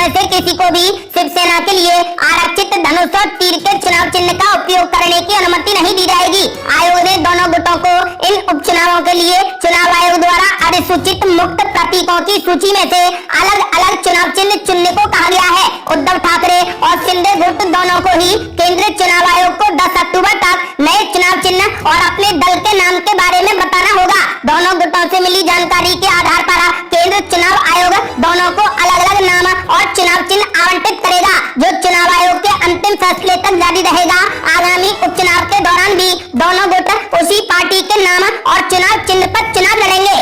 में से किसी को भी शिवसेना के लिए आरक्षित धनुष और तीर के चुनाव चिन्ह का उपयोग करने की अनुमति नहीं दी जाएगी। आयोग ने दोनों गुटों को इन उपचुनावों के लिए चुनाव आयोग द्वारा अधिसूचित मुक्त प्रतीकों की सूची में से अलग अलग चुनाव चिन्ह चुनने को कहा गया है। उद्धव ठाकरे और शिंदे गुट दोनों को ही केंद्रीय चुनाव आयोग को 10 अक्टूबर तक नए चुनाव चिन्ह और अपने दल के नाम के बारे में बताना होगा। दोनों गुटों से मिली जानकारी के आधार पर केंद्र चुनाव आयोग दोनों को अलग अलग नाम और चुनाव चिन्ह आवंटित करेगा, जो चुनाव आयोग के अंतिम फैसले तक जारी रहेगा। आगामी उपचुनाव के दौरान भी दोनों गुट उसी पार्टी के नाम और चुनाव चिन्ह पर चुनाव लड़ेंगे।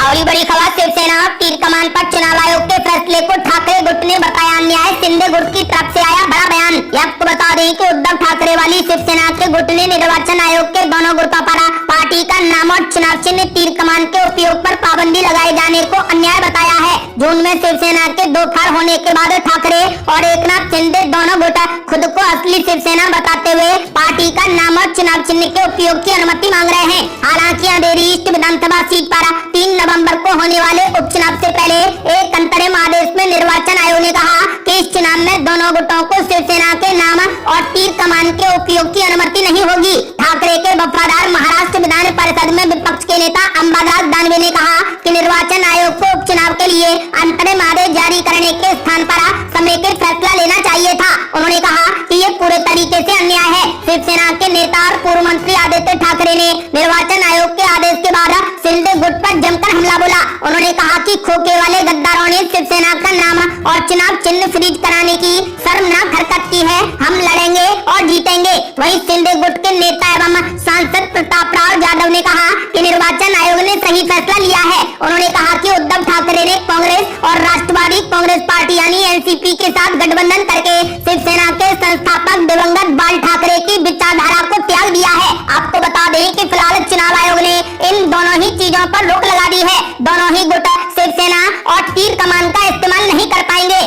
और बड़ी खबर, शिवसेना तीर कमान पर चुनाव आयोग के फैसले को ठाकरे गुट ने बताया अन्याय। शिंदे गुट की तरफ से आया बड़ा बयान। आपको बता दें कि उद्धव ठाकरे वाली शिवसेना के गुट ने निर्वाचन आयोग के दोनों गुटों पर पार्टी का नाम और चुनाव चिन्ह तीर कमान के उपयोग पर पाबंदी लगाए जाने को अन्याय बताया है। जून में शिवसेना के दो फाड़ होने के बाद ठाकरे और एकनाथ शिंदे दोनों गुट खुद को असली शिवसेना बताते हुए पार्टी का नाम और चुनाव चिन्ह के उपयोग की अनुमति मांग रहे हैं। हालांकि अंधेरी ईस्ट विधानसभा सीट पर 3 नवंबर को होने वाले उपचुनाव से पहले एक अंतरिम आदेश में निर्वाचन आयोग ने कहा कि इस चुनाव में दोनों गुटों को शिवसेना के नाम और तीर कमान के उपयोग की अनुमति नहीं होगी। ठाकरे के वफादार महाराष्ट्र विधान परिषद में विपक्ष के नेता अंबादास दानवे ने कहा कि निर्वाचन आयोग को उपचुनाव के लिए अंतरिम आदेश जारी करने के स्थान पर समेकित फैसला लेना चाहिए था। उन्होंने कहा कि ये पूरे तरीके से अन्याय है। शिवसेना के नेता और पूर्व मंत्री आदित्य ठाकरे ने निर्वाचन आयोग के आदेश के बाद शिंदे गुट पर जमकर हमला बोला। उन्होंने कहा कि खोखे वाले गद्दारों ने शिवसेना का नाम और चुनाव चिन्ह फ्रीज कराने की शर्मनाक हरकत की है। हम लड़ेंगे और जीतेंगे। वहीं शिंदे गुट के नेता एवं सांसद प्रताप राव यादव ने कहा कि निर्वाचन आयोग ने सही फैसला लिया है। उन्होंने कहा कि उद्धव ठाकरे ने कांग्रेस और राष्ट्रवादी कांग्रेस पार्टी यानी एनसीपी के साथ गठबंधन करके शिवसेना के संस्थापक दिवंगत बाल ठाकरे की विचारधारा को त्याग दिया है। आपको बता दें कि फिलहाल चुनाव आयोग ने इन दोनों ही चीजों पर रोक लगा दी है। दोनों ही गुट शिवसेना और तीर कमान का इस्तेमाल नहीं कर पाएंगे।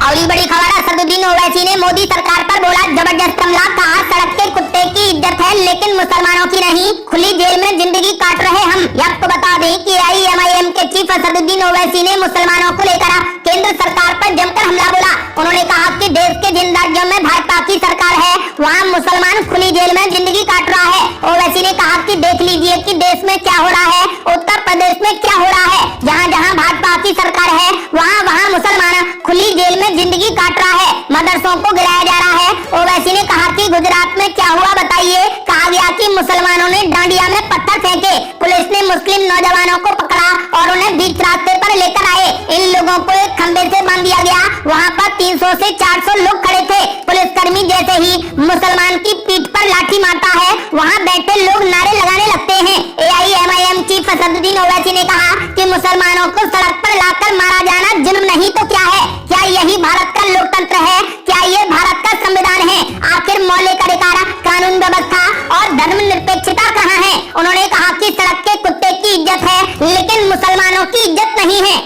और बड़ी खबर, असदुद्दीन ओवैसी ने मोदी सरकार पर बोला जबरदस्त हमला। कहा सड़क के कुत्ते की इज्जत है लेकिन मुसलमानों की नहीं। खुली जेल में जिंदगी काट रहे हम। आपको बता दें कि AIMIM के चीफ असदुद्दीन ओवैसी ने मुसलमानों को लेकर केंद्र सरकार पर जमकर हमला बोला। उन्होंने कहा कि देश के जिन राज्यों में भाजपा की सरकार है वहाँ मुसलमान खुली जेल में जिंदगी काट रहा है। ओवैसी ने कहा कि देख लीजिए कि देश में क्या हो रहा है, उत्तर प्रदेश में क्या हो रहा है। जहाँ जहाँ भाजपा की सरकार है वहाँ वहाँ मुसलमान खुली जेल में जिंदगी काट रहा है, मदरसों को गिराया जा रहा है। ओवैसी ने कहा कि गुजरात में क्या हुआ बताइए। कहा गया कि मुसलमानों ने डांडिया में पत्थर फेंके, पुलिस ने मुस्लिम नौजवानों को पकड़ा और उन्हें बीच रास्ते पर लेकर आए। इन लोगों को एक खंबे से बांध दिया गया। वहाँ पर 300 से 400 लोग खड़े थे। पुलिसकर्मी जैसे ही मुसलमान की पीठ पर लाठी मारता है वहाँ बैठे लोग नारे लगाने लगते हैं। AIMIM चीफ असदुद्दीन ओवैसी ने कहा कि मुसलमानों को सड़क पर लाकर मारा जाना जुर्म नहीं तो क्या है? क्या यही भारत का लोकतंत्र है? क्या ये भारत का संविधान है? आखिर मौलिक अधिकार, कानून व्यवस्था और धर्मनिरपेक्षता कहाँ है? उन्होंने कहा कि सड़क के कुत्ते की इज्जत है लेकिन मुसलमानों की इज्जत नहीं है।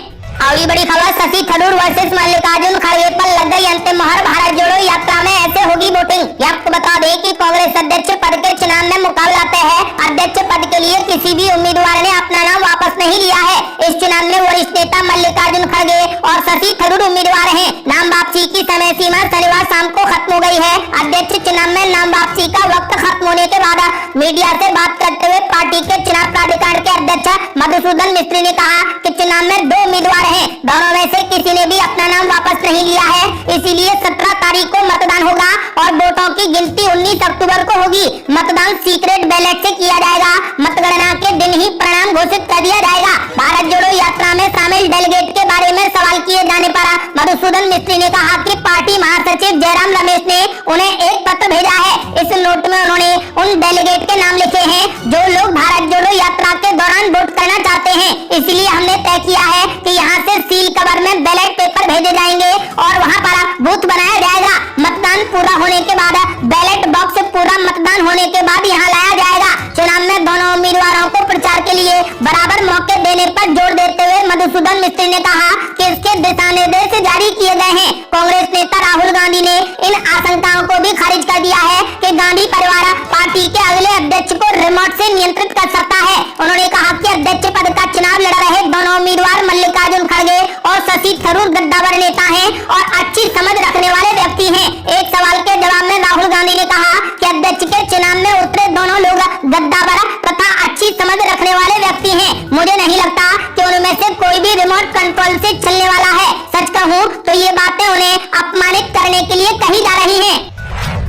और बड़ी खबर, शशि थरूर वर्सेस मल्लिकार्जुन खड़गे पर लग गई अंतिम मोहर। भारत जोड़ो यात्रा में ऐसे होगी वोटिंग। आपको बता दें कि कांग्रेस अध्यक्ष पद के चुनाव में मुकाबला तय है। अध्यक्ष पद के लिए किसी भी उम्मीदवार ने अपना नाम वापस नहीं लिया है। इस चुनाव में वरिष्ठ नेता मल्लिकार्जुन खड़गे और शशि थरूर उम्मीदवार हैं। नाम वापसी की समय सीमा शनिवार शाम को खत्म हो गई है। अध्यक्ष चुनाव में नाम वापसी का वक्त खत्म होने के बाद मीडिया से बात करते हुए पार्टी के चुनाव प्राधिकार के अध्यक्ष मधुसूदन मिस्त्री ने कहा कि चुनाव में 2 उम्मीदवार हैं। दोनों में से किसी ने भी अपना नाम वापस नहीं लिया है। इसीलिए 17 तारीख को मतदान होगा और वोटों की गिनती 19 अक्टूबर को होगी। मतदान सीक्रेट बैलेट से किया जाएगा। मतगणना के दिन ही परिणाम घोषित कर दिया जाएगा। भारत जोड़ो यात्रा में शामिल डेलीगेट के बारे में सवाल किए जाने पर मधुसूदन मिस्त्री ने कहा कि पार्टी महासचिव जयराम रमेश ने उन्हें एक पत्र भेजा है। इस नोट में उन्होंने उन डेलीगेट के नाम लिखे हैं जो लोग भारत जोड़ो यात्रा के दौरान वोट करना चाहते हैं। इसलिए हमने तय किया है कि यहाँ से सील कवर में बैलेट पेपर भेजे जाएंगे और वहाँ पर बूथ बनाया जाएगा। मतदान पूरा होने के बाद बैलेट बॉक्स पूरा मतदान होने के बाद यहाँ लाया जाएगा। चुनाव में दोनों उम्मीदवारों को प्रचार के लिए बराबर मौके देने पर जोर देते हुए मधुसूदन मिस्त्री ने कहा कि इसके दिशा निर्देश जारी किए गए हैं। कांग्रेस नेता राहुल गांधी ने इन आशंकाओं को भी खारिज कर दिया है कि गांधी परिवार पार्टी के अगले अध्यक्ष को रिमोट से नियंत्रित कर सकता है। उन्होंने कहा कि अध्यक्ष पद का चुनाव लड़ रहे दोनों उम्मीदवार मल्लिकार्जुन खड़गे और शशि थरूर गद्दावर नेता हैं और अच्छी समझ रखने वाले व्यक्ति हैं। एक सवाल के जवाब में राहुल गांधी ने कहा कि अध्यक्ष के चुनाव में उतरे दोनों लोग गद्दावर तथा अच्छी समझ रखने वाले व्यक्ति हैं। मुझे नहीं लगता कि उनमें से कोई भी रिमोट कंट्रोल से चलने वाला है। सच कहूँ तो ये बातें उन्हें अपमानित करने के लिए कही जा रही हैं।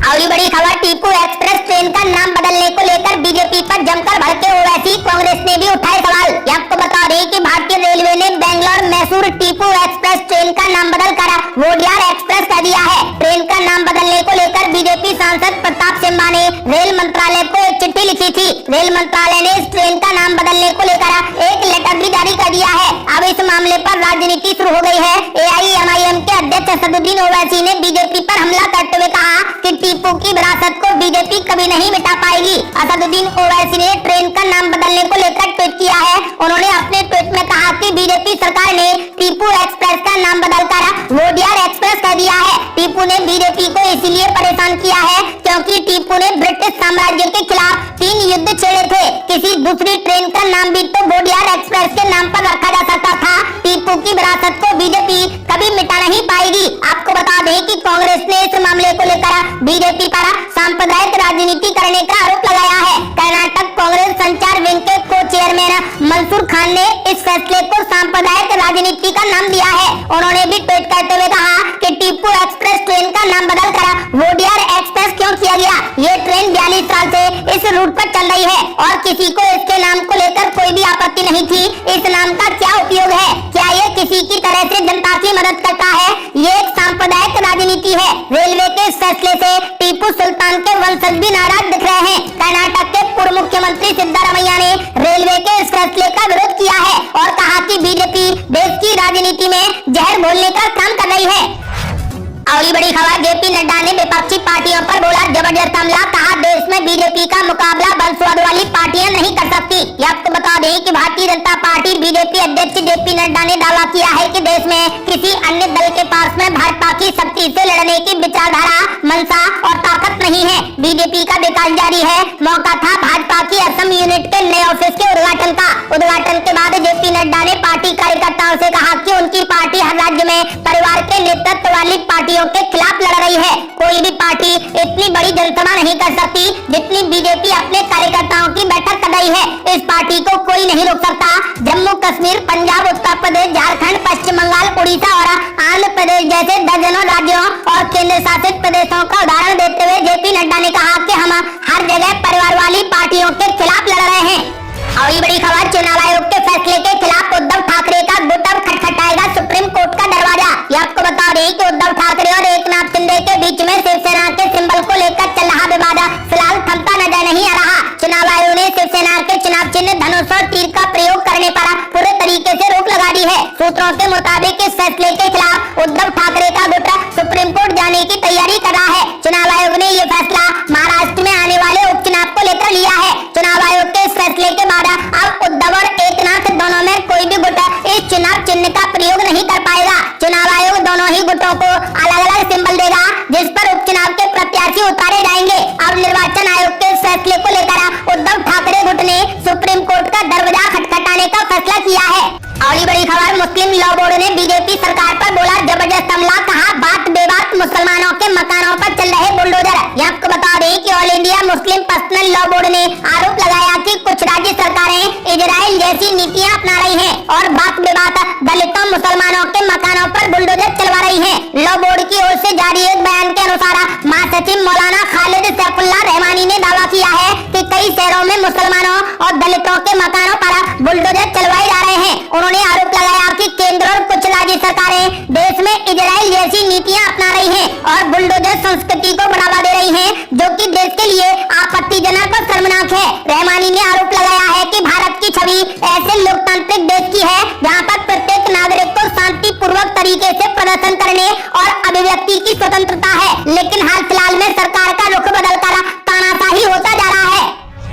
अगली बड़ी खबर, टीपू एक्सप्रेस ट्रेन का नाम बदलने को लेकर बीजेपी पर जमकर भड़के ओवैसी, कांग्रेस ने भी उठाए सवाल। आपको बता दें कि भारतीय रेलवे ने बेंगलोर मैसूर टीपू एक्सप्रेस ट्रेन का नाम बदलकर वोडियार एक्सप्रेस कर दिया है। ट्रेन का नाम बदलने को लेकर बीजेपी सांसद प्रताप सिम्हा ने रेल मंत्रालय को एक चिट्ठी लिखी थी। रेल मंत्रालय ने इस ट्रेन का नाम बदलने को लेकर एक लेटर भी जारी कर दिया है। अब इस मामले पर राजनीति शुरू हो गई है। AIMIM के अध्यक्ष असदुद्दीन ओवैसी ने बीजेपी पर हमला करते हुए कहा कि टीपू की विरासत को बीजेपी कभी नहीं मिटा पाएगी। असदुद्दीन ओवैसी ने ट्रेन का नाम बदलने को लेकर ट्वीट किया है। उन्होंने अपने ट्वीट में कहा कि बीजेपी सरकार ने टीपू एक्सप्रेस का नाम बदलकर वोडियार एक्सप्रेस कर दिया है। टीपू ने बीजेपी को इसलिए परेशान किया है क्योंकि टीपू ने ब्रिटिश साम्राज्य के खिलाफ 3 युद्ध छेड़े थे। किसी दूसरी ट्रेन का नाम भी तो वोडियार एक्सप्रेस के नाम पर रखा जा सकता था। टीपू की विरासत को बीजेपी कभी मिटा नहीं पाएगी। आपको बता दें कि कांग्रेस ने इस मामले को लेकर बीजेपी पर सांप्रदायिक राजनीति करने का आरोप लगाया है। कर्नाटक कांग्रेस संचार विंग के को चेयरमैन मंसूर खान ने इस फैसले को सांप्रदायिक राजनीति का नाम दिया है। उन्होंने भी ट्वीट करते हुए कहा कि टीपू एक्सप्रेस ट्रेन का नाम बदलकर वोडियार एक्सप्रेस क्यों किया गया। ये ट्रेन 42 साल से इस रूट पर चल रही है और किसी को इसके नाम को लेकर कोई भी आपत्ति नहीं थी। इस नाम का क्या उपयोग है? क्या ये किसी की तरह से जनता की मदद करता है? ये एक सांप्रदायिक राजनीति है। रेलवे के इस फैसले से टीपू सुल्तान के वंशज भी नाराज दिख रहे हैं। कर्नाटक के पूर्व मुख्यमंत्री सिद्धारमैया ने रेलवे के इस फैसले का विरोध किया है और कहा कि बीजेपी देश की राजनीति में जहर घोलने का काम कर रही है। अगली बड़ी खबर, जेपी नड्डा ने विपक्षी पार्टियों पर बोला जबरदस्त हमला। कहा देश में बीजेपी का मुकाबला वंशवाद वाली पार्टियां नहीं कर सकती। ये आपको बता दें कि भारतीय जनता पार्टी बीजेपी अध्यक्ष जेपी नड्डा ने दावा किया है कि देश में किसी अन्य दल के पास में भाजपा की शक्ति से लड़ने की विचारधारा, मंशा और ताकत नहीं है। बीजेपी का विकास जारी है। मौका था भाजपा की असम यूनिट के नए ऑफिस के उद्घाटन का। उद्घाटन के बाद जेपी नड्डा ने पार्टी कार्यकर्ताओं से कहा कि उनकी पार्टी हर राज्य में परिवार के नेतृत्व वाली पार्टियों के खिलाफ लड़ रही है। कोई भी पार्टी इतनी बड़ी जनसभा नहीं कर सकती जितनी बीजेपी अपने कार्यकर्ताओं की बैठक कर रही है। इस पार्टी को कोई नहीं रोक सकता। जम्मू कश्मीर, पंजाब, उत्तर प्रदेश, झारखंड, पश्चिम बंगाल, उड़ीसा और आंध्र प्रदेश जैसे दर्जनों राज्यों और केंद्र शासित प्रदेशों का उदाहरण देते हुए जेपी नड्डा ने कहा कि हम हर जगह परिवार वाली पार्टियों के खिलाफ लड़ रहे हैं। और ये बड़ी खबर, चुनाव आयोग के फैसले के खिलाफ उद्धव ठाकरे का गुट अब खटखटाएगा सुप्रीम कोर्ट का दरवाजा। ये आपको बता दें कि उद्धव ठाकरे और एकनाथ शिंदे के बीच में शिवसेना के सिंबल को लेकर चल रहा विवाद फिलहाल थमता नजर नहीं आ रहा। चुनाव आयोग ने शिवसेना के चुनाव चिन्ह धनुष और तीर का प्रयोग करने पर पूरे तरीके से रोक लगा दी है। सूत्रों के मुताबिक इस फैसले के खिलाफ उद्धव ठाकरे का गुट सुप्रीम कोर्ट जाने की तैयारी कर रहा है। चुनाव आयोग ने ये फैसला महाराष्ट्र में आने वाले उपचुनाव को लेकर लिया है। चुनाव आयोग के इस फैसले के बाद अब उद्धव और एकनाथ दोनों में कोई भी गुट इस चुनाव चिन्ह का प्रयोग नहीं कर पाएगा। चुनाव आयोग दोनों ही गुटों को अलग अलग सिंबल देगा जिस पर उपचुनाव के प्रत्याशी उतारे जाएंगे। अब निर्वाचन आयोग के इस फैसले को लेकर उद्धव ठाकरे गुट ने सुप्रीम कोर्ट का दरवाजा खटखटाने का फैसला किया है। अगली बड़ी खबर, मुस्लिम लॉ बोर्ड ने बीजेपी सरकार पर बोला जबरदस्त हमला। कहा बात बेबात मुसलमानों के मकानों पर चल रहे बुलडोजर। ये आपको बता दें कि all India Muslim personal law board ने आरोप लगाया कि कुछ राज्य सरकारें इजराइल जैसी नीतियां अपना रही हैं और बात बेबात दलितों मुसलमानों के मकानों पर बुलडोजर चलवा रही हैं। लॉ बोर्ड की ओर से जारी एक बयान के अनुसार महासचिव मौलाना खालिद सैफुल्लाह रहमानी ने दावा किया है कि कई शहरों में मुसलमानों और दलितों के मकानों पर बुलडोजर चलवाए जा रहे हैं। उन्होंने आरोप लगाया कि केंद्र और कुछ राज्य सरकारें देश में इजराइल जैसी नीतियां अपना रही हैं और बुलडोजर संस्कृति को बढ़ावा दे रही हैं, जो कि देश के लिए आपत्तिजनक और शर्मनाक है। रहमानी ने आरोप लगाया है कि भारत की छवि ऐसे लोकतांत्रिक देश की है जहां पर प्रत्येक नागरिक को शांतिपूर्वक तरीके से प्रदर्शन करने और अभिव्यक्ति की स्वतंत्रता है, लेकिन हाल फिलहाल में सरकार का रुख बदलकर तानाशाही होता जा रहा है।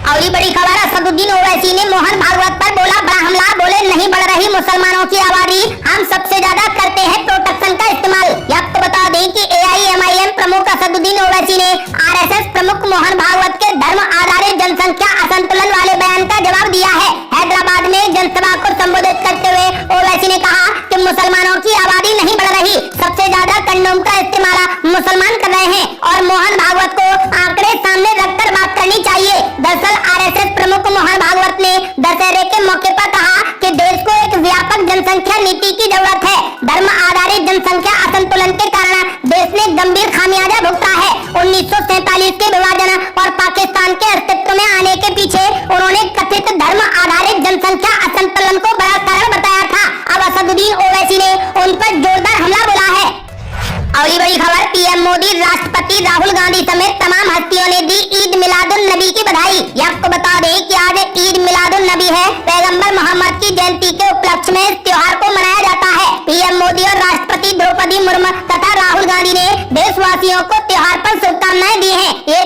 अगली बड़ी खबर, असदुद्दीन ओवैसी ने मोहन भागवत पर बोला बड़ा हमला। बोले नहीं बढ़ रही मुसलमानों की आबादी, हम सबसे ज्यादा करते हैं प्रोटेक्शन का इस्तेमाल। आपको बता दें कि AIMIM प्रमुख असदुद्दीन ओवैसी ने RSS प्रमुख मोहन भागवत के धर्म आधारित जनसंख्या असंतुलन वाले बयान का जवाब दिया है। हैदराबाद में जनसभा को संबोधित करते हुए ओवैसी ने कहा कि मुसलमानों की जिनोम का इस्तेमाल मुसलमान कर रहे हैं और मोहन भागवत को आंकड़े सामने रखकर बात करनी चाहिए। दरअसल आरएसएस प्रमुख मोहन भागवत ने दशहरे के मौके पर कहा कि देश को एक व्यापक जनसंख्या नीति की जरूरत है। धर्म आधारित जनसंख्या असंतुलन के कारण देश ने गंभीर खामियाजा भुगता है। 1947 के विभाजन और पाकिस्तान के अस्तित्व में आने के पीछे उन्होंने कथित धर्म आधारित जनसंख्या असंतुलन को बड़ा कारण बताया था। अब असदुद्दीन ओवैसी ने उन पर जोरदार हमला बोला है। अगली बड़ी खबर, पीएम मोदी राष्ट्रपति राहुल गांधी समेत तमाम हस्तियों ने दी ईद मिलादुन नबी की बधाई। आपको बता दें कि आज ईद मिलादुन नबी है। पैगंबर मोहम्मद की जयंती के उपलक्ष्य में इस त्योहार को मनाया जाता है। पीएम मोदी और राष्ट्रपति द्रौपदी मुर्मू तथा राहुल गांधी ने देशवासियों को त्योहार पर शुभकामनाएं दी हैं। ये